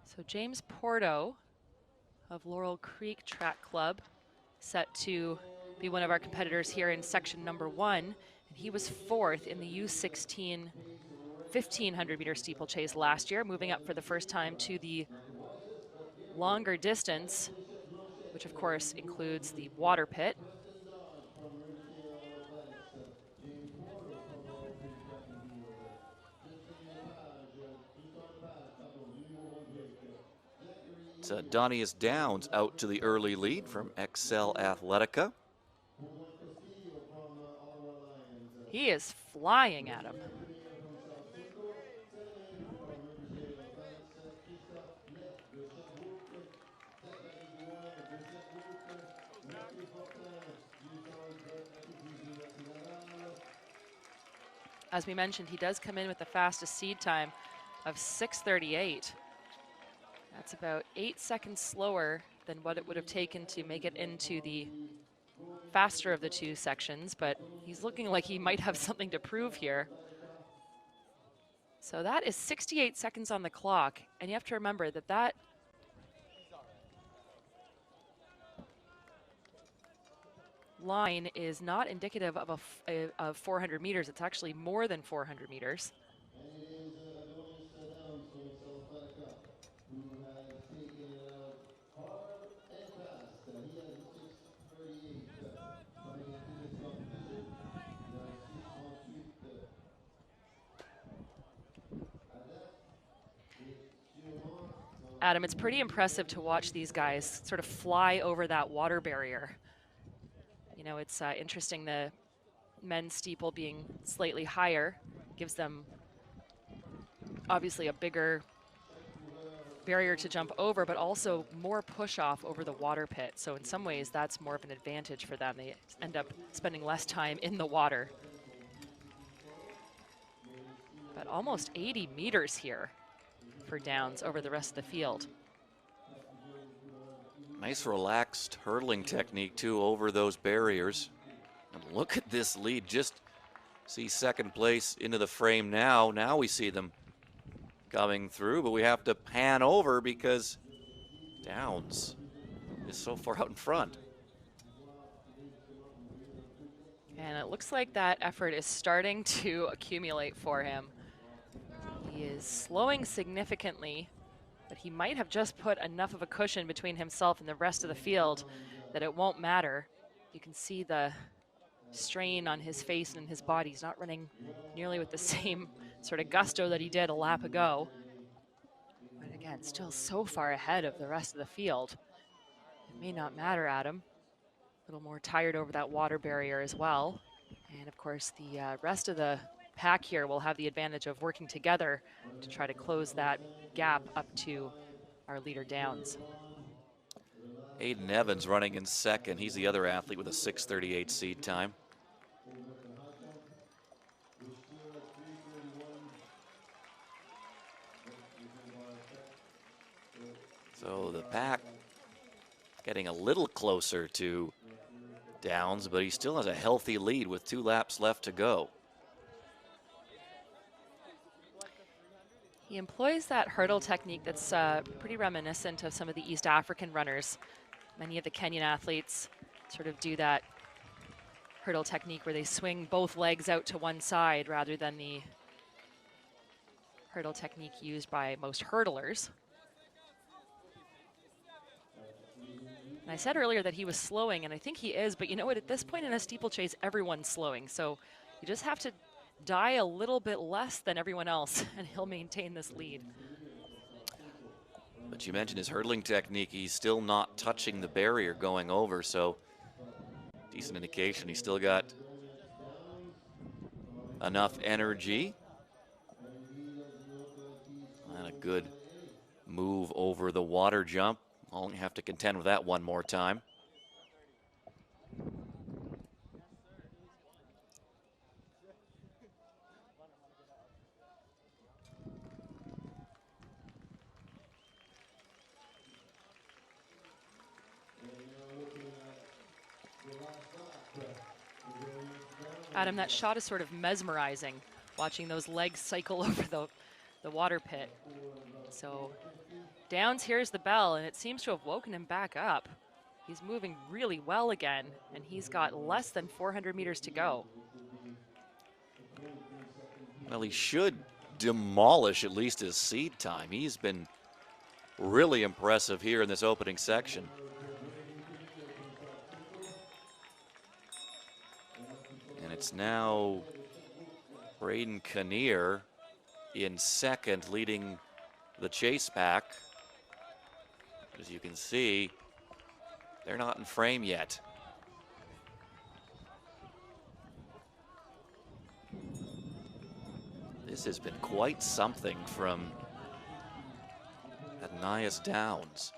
So James Porto of Laurel Creek Track Club set to be one of our competitors here in section number 1. And he was 4th in the U16 1500 meter steeplechase last year, moving up for the first time to the longer distance, which of course includes the water pit. It's Donius Downs out to the early lead from Excel Athletica. He is flying at him. As we mentioned, he does come in with the fastest seed time of 6:38. That's about 8 seconds slower than what it would have taken to make it into the faster of the two sections, but he's looking like he might have something to prove here. So that is 68 seconds on the clock, and you have to remember that that line is not indicative of of 400 meters. It's actually more than 400 meters. Adam, it's pretty impressive to watch these guys sort of fly over that water barrier. You know, it's interesting, the men's steeple being slightly higher gives them obviously a bigger barrier to jump over, but also more push off over the water pit. So in some ways, that's more of an advantage for them. They end up spending less time in the water. But almost 80 meters here for Downs over the rest of the field. Nice relaxed hurdling technique too over those barriers. And look at this lead, just see second place into the frame now. Now we see them coming through, but we have to pan over because Downs is so far out in front. And it looks like that effort is starting to accumulate for him. He is slowing significantly, but he might have just put enough of a cushion between himself and the rest of the field that it won't matter. You can see the strain on his face and his body. He's not running nearly with the same sort of gusto that he did a lap ago. But again, still so far ahead of the rest of the field. It may not matter, Adam. A little more tired over that water barrier as well. And of course, the rest of the pack here will have the advantage of working together to try to close that gap up to our leader Downs. Aiden Evans running in second. He's the other athlete with a 6:38 seed time. So the pack getting a little closer to Downs, but he still has a healthy lead with 2 laps left to go. He employs that hurdle technique that's pretty reminiscent of some of the East African runners. Many of the Kenyan athletes sort of do that hurdle technique where they swing both legs out to one side rather than the hurdle technique used by most hurdlers. And I said earlier that he was slowing, and I think he is, but you know what, at this point in a steeplechase, everyone's slowing. So you just have to die a little bit less than everyone else, and he'll maintain this lead. But you mentioned his hurdling technique. He's still not touching the barrier going over, so decent indication he's still got enough energy. And a good move over the water jump. Only have to contend with that one more time. Adam, that shot is sort of mesmerizing, watching those legs cycle over the the water pit. So Downs hears the bell, and it seems to have woken him back up. He's moving really well again, and he's got less than 400 meters to go. Well, he should demolish at least his seed time. He's been really impressive here in this opening section. And it's now Braden Kinnear in second, leading the chase pack. As you can see, they're not in frame yet. This has been quite something from Adnias Downs.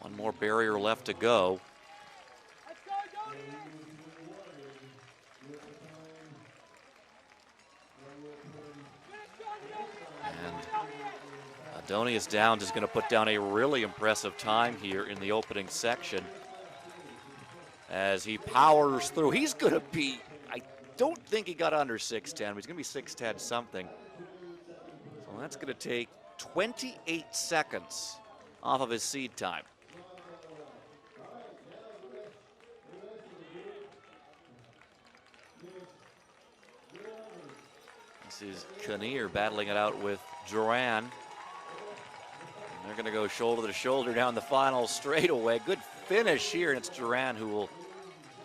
One more barrier left to go. Adonias Downs is going to put down a really impressive time here in the opening section as he powers through. He's going to be, I don't think he got under 6:10, but he's going to be 6:10 something. So that's going to take 28 seconds off of his seed time. This is Kinnear battling it out with Duran. They're going to go shoulder to shoulder down the final straightaway. Good finish here, and it's Duran who will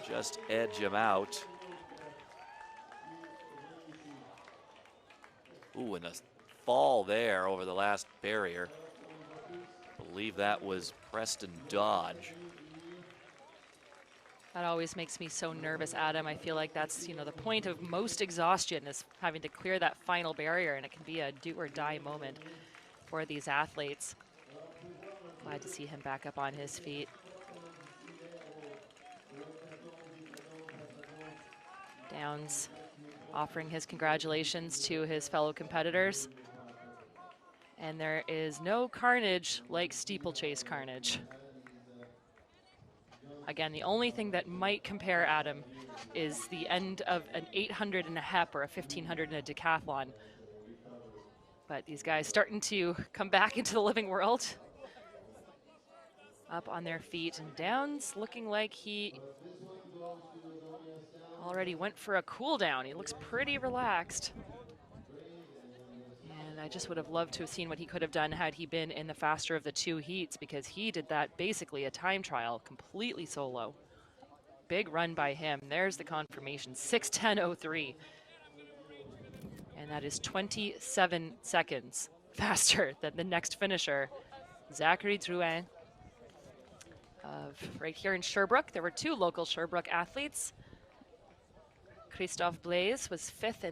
just edge him out. Ooh, and a fall there over the last barrier. I believe that was Preston Dodge. That always makes me so nervous, Adam. I feel like that's, the point of most exhaustion is having to clear that final barrier, and it can be a do or die moment for these athletes. Glad to see him back up on his feet. Downs offering his congratulations to his fellow competitors. And there is no carnage like steeplechase carnage. Again, the only thing that might compare, Adam, is the end of an 800 in a HEP or a 1500 in a decathlon. But these guys starting to come back into the living world. Up on their feet, and Downs looking like he already went for a cool down. He looks pretty relaxed. And I just would have loved to have seen what he could have done had he been in the faster of the two heats, because he did that basically a time trial completely solo. Big run by him. There's the confirmation, 6:10:03. And that is 27 seconds faster than the next finisher, Zachary Drouin. Right here in Sherbrooke. There were two local Sherbrooke athletes. Christophe Blaise was 5th in